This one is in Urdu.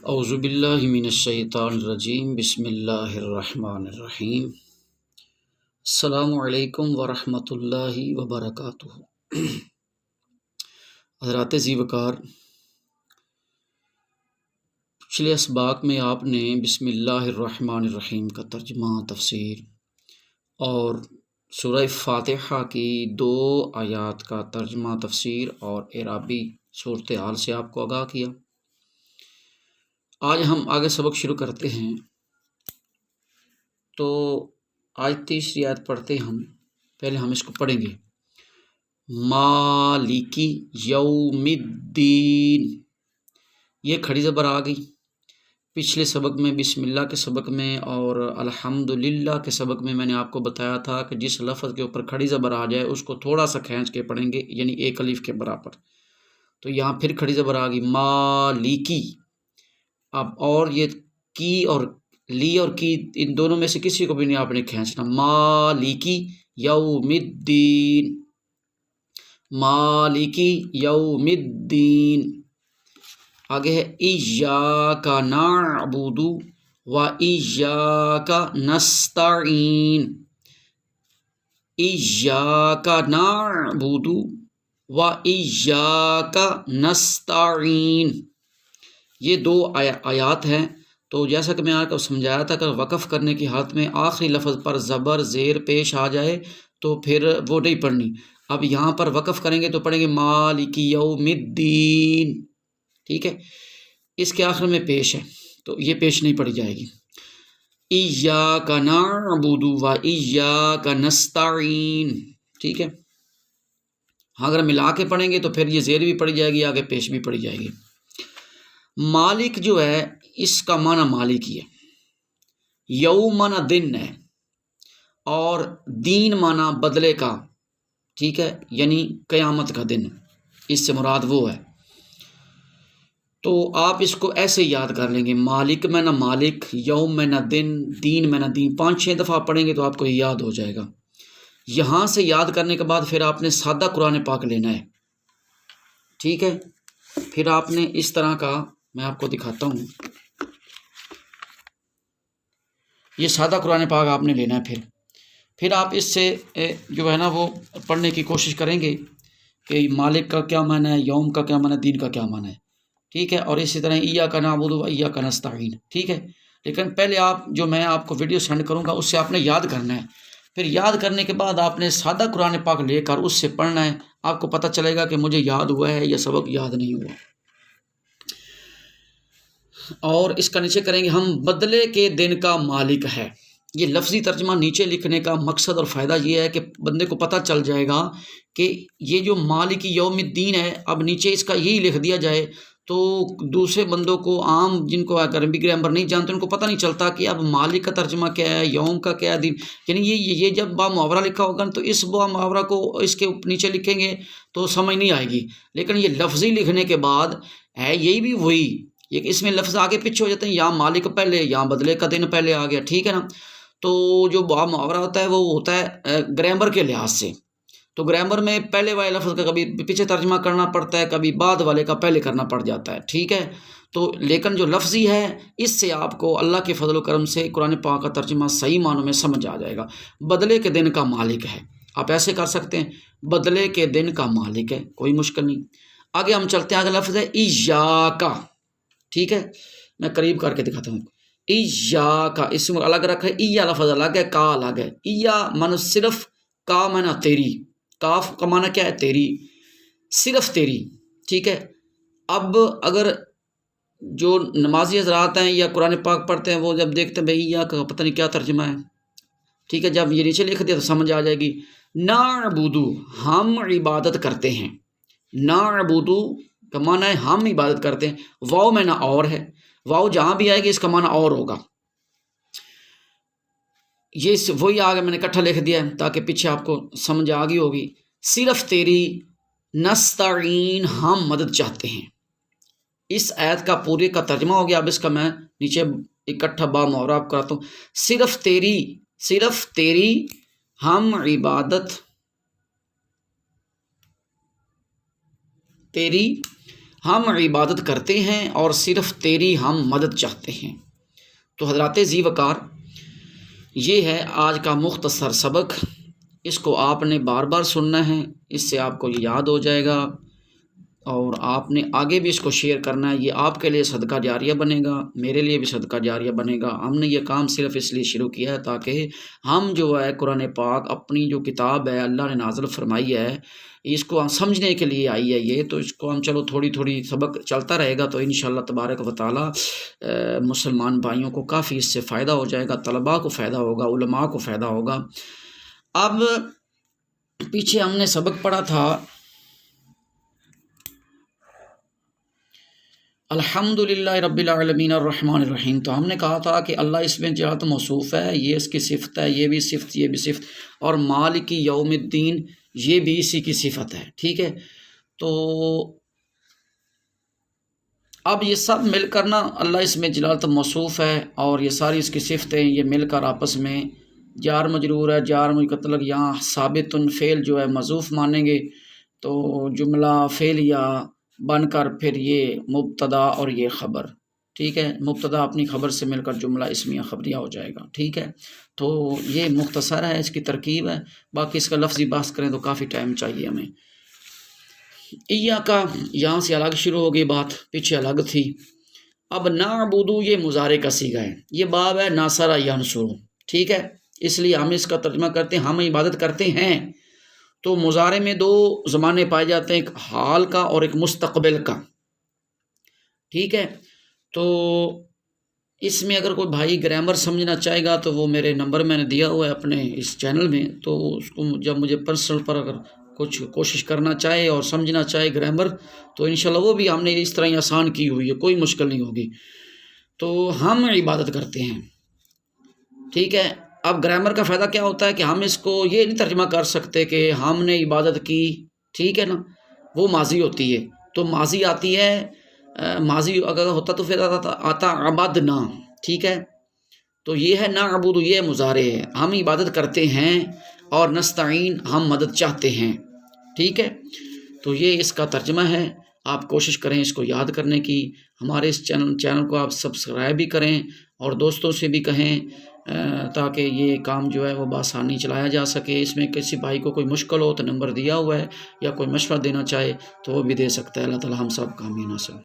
اعوذ باللہ من الشیطان الرجیم، بسم اللہ الرحمن الرحیم۔ السلام علیکم ورحمۃ اللہ وبرکاتہ۔ حضرات ذی وقار، پچھلے اسباق میں آپ نے بسم اللہ الرحمن الرحیم کا ترجمہ، تفسیر اور سورہ فاتحہ کی 2 آیات کا ترجمہ، تفسیر اور اعرابی صورتحال سے آپ کو آگاہ کیا۔ آج ہم آگے سبق شروع کرتے ہیں، تو آج تیسری آیت پڑھتے ہیں۔ پہلے ہم اس کو پڑھیں گے۔ مالکی یوم الدین، یہ کھڑی زبر آ گئی۔ پچھلے سبق میں، بسم اللہ کے سبق میں اور الحمدللہ کے سبق میں نے آپ کو بتایا تھا کہ جس لفظ کے اوپر کھڑی زبر آ جائے اس کو تھوڑا سا کھینچ کے پڑھیں گے، یعنی ایک الف کے برابر۔ تو یہاں پھر کھڑی زبر آ گئی، مالکی۔ اب اور یہ کی اور لی اور کی، ان دونوں میں سے کسی کو بھی نہیں آپ نے کھینچنا۔ مالکی یوم الدین، مالکی یوم الدین۔ آگے ہے ایاک نعبد و ایاک نستعین، ایاک نعبد و ایاک نستعین۔ یہ 2 آیات ہیں۔ تو جیسا کہ میں آپ کو سمجھایا تھا کہ وقف کرنے کی حالت میں آخری لفظ پر زبر زیر پیش آ جائے تو پھر وہ نہیں پڑھنی۔ اب یہاں پر وقف کریں گے تو پڑھیں گے مالکی یوم الدین، ٹھیک ہے۔ اس کے آخر میں پیش ہے تو یہ پیش نہیں پڑھی جائے گی۔ ایاک نعبد و ایاک نستعین، ٹھیک ہے۔ اگر ملا کے پڑھیں گے تو پھر یہ زیر بھی پڑھی جائے گی، آگے پیش بھی پڑھی جائے گی۔ مالک جو ہے اس کا معنی مالک ہی ہے۔ یوم معنی دن ہے، اور دین معنی بدلے کا، ٹھیک ہے، یعنی قیامت کا دن، اس سے مراد وہ ہے۔ تو آپ اس کو ایسے یاد کر لیں گے، مالک میں نہ مالک، یوم میں نہ دن، دین میں نہ دین، 5-6 دفعہ پڑھیں گے تو آپ کو یہ یاد ہو جائے گا۔ یہاں سے یاد کرنے کے بعد پھر آپ نے سادہ قرآن پاک لینا ہے، ٹھیک ہے۔ پھر آپ نے اس طرح کا، میں آپ کو دکھاتا ہوں، یہ سادہ قرآن پاک آپ نے لینا ہے۔ پھر آپ اس سے جو ہے نا وہ پڑھنے کی کوشش کریں گے کہ مالک کا کیا معنی ہے، یوم کا کیا معنی ہے، دین کا کیا معنی ہے، ٹھیک ہے۔ اور اسی طرح ایاک نعبد و ایاک نستعین، ٹھیک ہے۔ لیکن پہلے آپ جو میں آپ کو ویڈیو سینڈ کروں گا اس سے آپ نے یاد کرنا ہے۔ پھر یاد کرنے کے بعد آپ نے سادہ قرآن پاک لے کر اس سے پڑھنا ہے۔ آپ کو پتہ چلے گا کہ مجھے یاد ہوا ہے یا سبق یاد نہیں ہوا۔ اور اس کا نیچے کریں گے ہم، بدلے کے دن کا مالک ہے۔ یہ لفظی ترجمہ نیچے لکھنے کا مقصد اور فائدہ یہ ہے کہ بندے کو پتہ چل جائے گا کہ یہ جو مالک یوم الدین ہے، اب نیچے اس کا یہی لکھ دیا جائے تو دوسرے بندوں کو، عام جن کو عربی گرامر نہیں جانتے، ان کو پتہ نہیں چلتا کہ اب مالک کا ترجمہ کیا ہے، یوم کا کیا ہے، دین، یعنی یہ جب با محاورہ لکھا ہوگا تو اس با محاورہ کو اس کے نیچے لکھیں گے تو سمجھ نہیں آئے گی۔ لیکن یہ لفظی لکھنے کے بعد ہے یہی بھی وہی، اس میں لفظ آگے پیچھے ہو جاتے ہیں، یہاں مالک پہلے، یہاں بدلے کا دن پہلے آ گیا، ٹھیک ہے نا۔ تو جو با محاورہ ہوتا ہے وہ ہوتا ہے گرامر کے لحاظ سے۔ تو گرامر میں پہلے والے لفظ کا کبھی پیچھے ترجمہ کرنا پڑتا ہے، کبھی بعد والے کا پہلے کرنا پڑ جاتا ہے، ٹھیک ہے۔ تو لیکن جو لفظی ہے اس سے آپ کو اللہ کے فضل و کرم سے قرآن پاک کا ترجمہ صحیح معنوں میں سمجھ آ جائے گا۔ بدلے کے دن کا مالک ہے، آپ ایسے کر سکتے ہیں، بدلے کے دن کا مالک ہے، کوئی مشکل نہیں۔ آگے ہم چلتے ہیں، آگے لفظ ہے ایاک، ٹھیک ہے۔ میں قریب کر کے دکھاتا ہوں۔ ایاک اسم الگ رکھا ہے، ایا لفظ الگ ہے، کا الگ ہے۔ ایا معنی صرف، کا معنی تیری، کاف کا معنی کیا ہے، تیری، صرف تیری، ٹھیک ہے۔ اب اگر جو نمازی حضرات ہیں یا قرآن پاک پڑھتے ہیں وہ جب دیکھتے ہیں بھئی ایا کا پتہ نہیں کیا ترجمہ ہے، ٹھیک ہے، جب یہ نیچے لکھ دیا تو سمجھ آ جائے گی۔ نعبدو، ہم عبادت کرتے ہیں، نعبدو کا معنی ہے ہم عبادت کرتے ہیں۔ واو میں نہ اور ہے، واو جہاں بھی آئے گی اس کا معنی اور ہوگا۔ یہ وہی آگے میں نے اکٹھا لکھ دیا ہے تاکہ پیچھے آپ کو سمجھ آ گئی ہوگی۔ صرف تیری، نستعین ہم مدد چاہتے ہیں۔ اس آیت کا پورے کا ترجمہ ہو گیا۔ اب اس کا میں نیچے اکٹھا با محاورہ آپ کراتا ہوں۔ صرف تیری، صرف تیری ہم عبادت، تیری ہم عبادت کرتے ہیں اور صرف تیری ہم مدد چاہتے ہیں۔ تو حضرات ذی وقار، یہ ہے آج کا مختصر سبق۔ اس کو آپ نے بار بار سننا ہے، اس سے آپ کو یہ یاد ہو جائے گا، اور آپ نے آگے بھی اس کو شیئر کرنا ہے۔ یہ آپ کے لیے صدقہ جاریہ بنے گا، میرے لیے بھی صدقہ جاریہ بنے گا۔ ہم نے یہ کام صرف اس لیے شروع کیا ہے تاکہ ہم جو ہے قرآن پاک، اپنی جو کتاب ہے اللہ نے نازل فرمائی ہے، اس کو ہم سمجھنے کے لیے آئی ہے یہ، تو اس کو ہم چلو تھوڑی تھوڑی سبق چلتا رہے گا تو انشاءاللہ تبارک و تعالی مسلمان بھائیوں کو کافی اس سے فائدہ ہو جائے گا، طلباء کو فائدہ ہوگا، علماء کو فائدہ ہوگا۔ اب پیچھے ہم نے سبق پڑھا تھا الحمد للہ رب العالمین الرحمن الرحیم، تو ہم نے کہا تھا کہ اللہ اس میں جہت موصوف ہے، یہ اس کی صفت ہے، یہ بھی صفت، یہ بھی صفت، اور مالک یوم الدین یہ بھی اسی کی صفت ہے، ٹھیک ہے۔ تو اب یہ سب مل کر نا، اللہ اس میں جلالت موصوف ہے اور یہ ساری اس کی صفتیں یہ مل کر آپس میں جار مجرور ہے، جار مطلق یہاں ثابت فعل جو ہے محذوف مانیں گے، تو جملہ فعلیہ بن کر پھر یہ مبتدا اور یہ خبر، ٹھیک ہے۔ مبتدا اپنی خبر سے مل کر جملہ اسمیہ خبریہ ہو جائے گا، ٹھیک ہے۔ تو یہ مختصر ہے، اس کی ترکیب ہے، باقی اس کا لفظی بحث کریں تو کافی ٹائم چاہیے ہمیں۔ کا یہاں سے الگ شروع ہو گئی بات، پیچھے الگ تھی۔ اب نعبدو یہ مضارع کا صیغہ ہے، یہ باب ہے ناصرہ ینصرو، ٹھیک ہے۔ اس لیے ہم اس کا ترجمہ کرتے ہیں ہم عبادت کرتے ہیں، تو مضارع میں دو زمانے پائے جاتے ہیں، ایک حال کا اور ایک مستقبل کا، ٹھیک ہے۔ تو اس میں اگر کوئی بھائی گرامر سمجھنا چاہے گا تو وہ میرے نمبر میں نے دیا ہوا ہے اپنے اس چینل میں، تو اس کو جب مجھے پرسنل پر اگر کچھ کوشش کرنا چاہے اور سمجھنا چاہے گرامر، تو انشاءاللہ وہ بھی ہم نے اس طرح ہی آسان کی ہوئی ہے، کوئی مشکل نہیں ہوگی۔ تو ہم عبادت کرتے ہیں، ٹھیک ہے۔ اب گرامر کا فائدہ کیا ہوتا ہے کہ ہم اس کو یہ نہیں ترجمہ کر سکتے کہ ہم نے عبادت کی، ٹھیک ہے نا، وہ ماضی ہوتی ہے، تو ماضی آتی ہے، ماضی اگر ہوتا تو پھر آتا عبدنا، ٹھیک ہے۔ تو یہ ہے نعبد، یہ مضارع ہے، ہم عبادت کرتے ہیں، اور نستعین ہم مدد چاہتے ہیں، ٹھیک ہے۔ تو یہ اس کا ترجمہ ہے، آپ کوشش کریں اس کو یاد کرنے کی۔ ہمارے اس چینل کو آپ سبسکرائب بھی کریں اور دوستوں سے بھی کہیں، تاکہ یہ کام جو ہے وہ بآسانی چلایا جا سکے۔ اس میں کسی بھائی کو کوئی مشکل ہو تو نمبر دیا ہوا ہے، یا کوئی مشورہ دینا چاہے تو وہ بھی دے سکتا ہے۔ اللہ تعالی ہم سب کا آمین۔